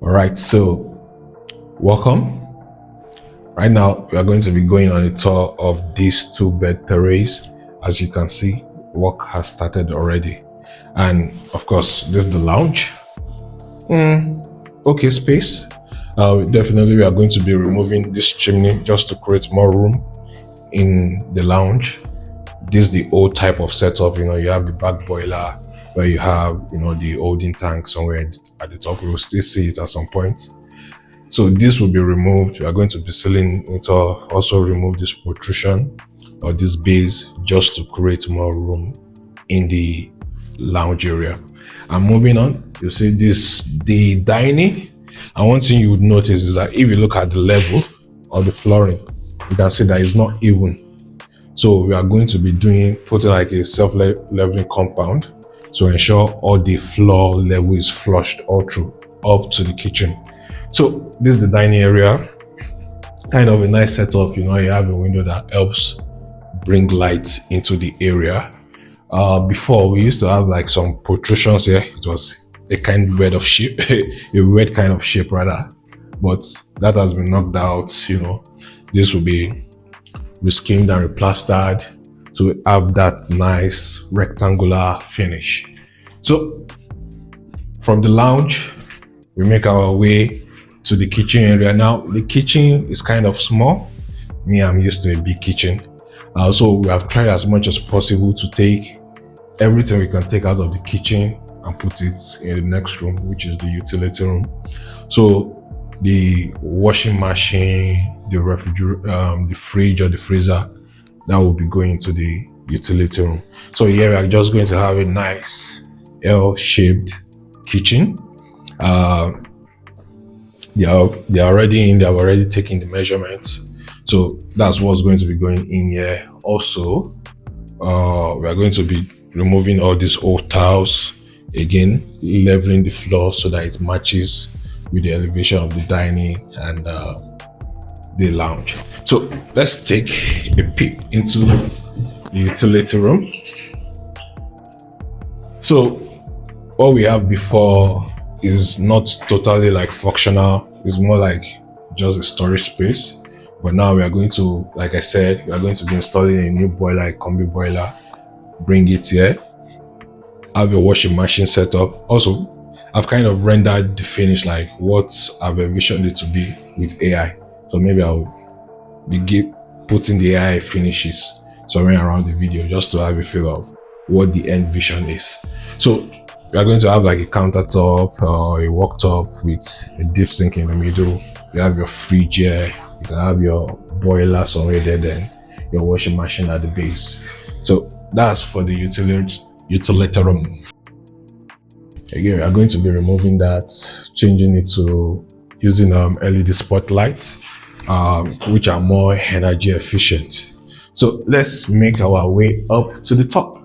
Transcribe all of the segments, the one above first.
All right, so welcome. Right now, we are going to be going on a tour of this two-bed terrace. As you can see, work has started already. And of course, this is the lounge. Okay space. Definitely, we are going to be removing this chimney just to create more room in the lounge. This is the old type of setup. You have the back boiler where you have, the holding tank somewhere at the top. We will still see it at some point. So this will be removed. We are going to be sealing it off. Also remove this protrusion or this base just to create more room in the lounge area. And moving on, you see the dining. And one thing you would notice is that if you look at the level of the flooring, you can see that it's not even. So we are going to be putting like a self-leveling compound to ensure all the floor level is flushed all through up to the kitchen. So this is the dining area. Kind of a nice setup. You have a window that helps bring light into the area. Before we used to have like some protrusions here. It was a kind of weird shape, a weird kind of shape rather. But that has been knocked out. This will be reskinned and replastered to have that nice rectangular finish. So from the lounge, we make our way to the kitchen area. Now the kitchen is kind of small. I'm used to a big kitchen. So we have tried as much as possible to take everything we can take out of the kitchen and put it in the next room, which is the utility room. So the washing machine, the refrigerator, the fridge or the freezer, that will be going into the utility room. So here we are just going to have a nice L-shaped kitchen. They are already in. They have already taken the measurements, so that's what's going to be going in here. Also, we are going to be removing all these old tiles again, leveling the floor so that it matches with the elevation of the dining and the lounge. So let's take a peek into the utility room. So what we have before is not totally like functional. It's more like just a storage space. But now we are going to, like I said, we are going to be installing a new boiler, a combi boiler, bring it here, have a washing machine set up. Also, I've kind of rendered the finish like what I've envisioned it to be with AI. So maybe I'll be putting the AI finishes somewhere around the video just to have a feel of what the end vision is. So we are going to have like a countertop or a worktop with a deep sink in the middle. You have your fridge here. You can have your boiler somewhere there, then your washing machine at the base. So that's for the utility room. Again, we are going to be removing that, changing it to using LED spotlights, which are more energy efficient. So let's make our way up to the top.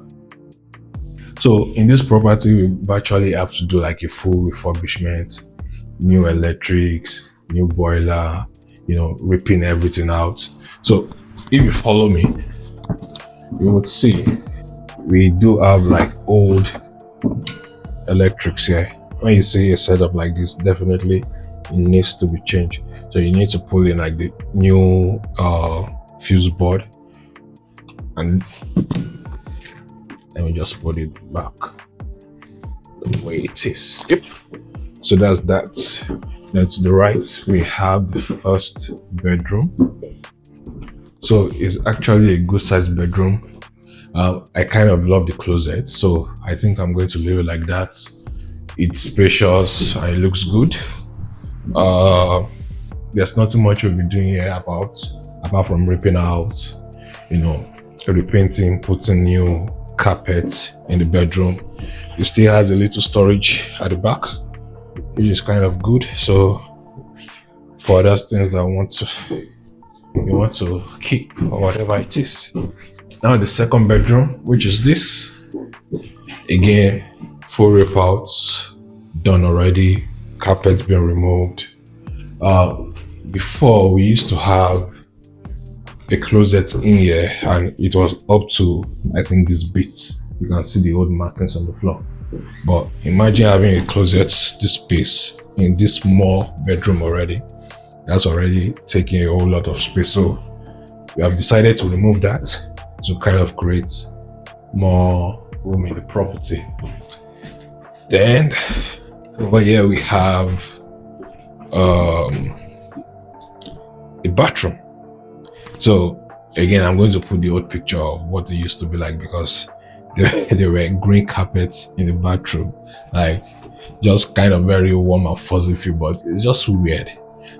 So in this property, we virtually have to do like a full refurbishment, new electrics, new boiler, ripping everything out. So if you follow me, you would see we do have like old electrics here. When you see a setup like this, definitely it needs to be changed. So you need to pull in like the new fuse board, and let me just put it back the way it is. Yep. So that's that. Then to the right, we have the first bedroom. So it's actually a good sized bedroom. I kind of love the closet, so I think I'm going to leave it like that. It's spacious and it looks good. There's nothing much we'll be doing here apart from ripping out, repainting, putting new carpets in the bedroom. It still has a little storage at the back, which is kind of good. So for other things that you want to keep or whatever it is. Now the second bedroom, which is this. Again, full rip outs done already, carpets been removed. Before we used to have a closet in here and it was up to, I think, this bit. You can see the old markings on the floor. But imagine having a closet, this space in this small bedroom already. That's already taking a whole lot of space. So we have decided to remove that to kind of create more room in the property. Then over here we have the bathroom. So again, I'm going to put the old picture of what it used to be like, because there were green carpets in the bathroom, like just kind of very warm and fuzzy feel, but it's just weird.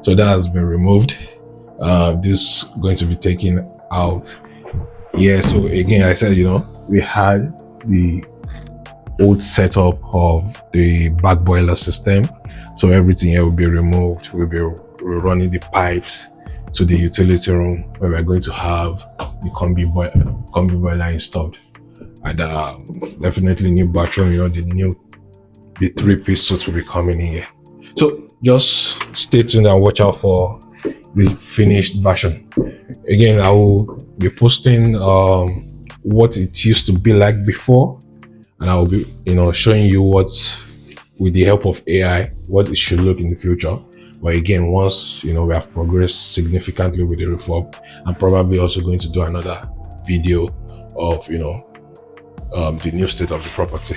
So that has been removed. This is going to be taken out. Yeah, so again, I said, we had the old setup of the back boiler system. So everything here will be removed. We'll be running the pipes to the utility room, where we're going to have the combi boiler installed. And definitely new bathroom, the 3-piece suite will be coming in here. So just stay tuned and watch out for the finished version. Again, I will be posting what it used to be like before, and I will be showing you what, with the help of AI, what it should look in the future. But again, once we have progressed significantly with the refurb, I'm probably also going to do another video of the new state of the property.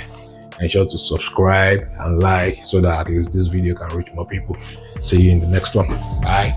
Ensure to subscribe and like, so that at least this video can reach more people. See you in the next one. Bye.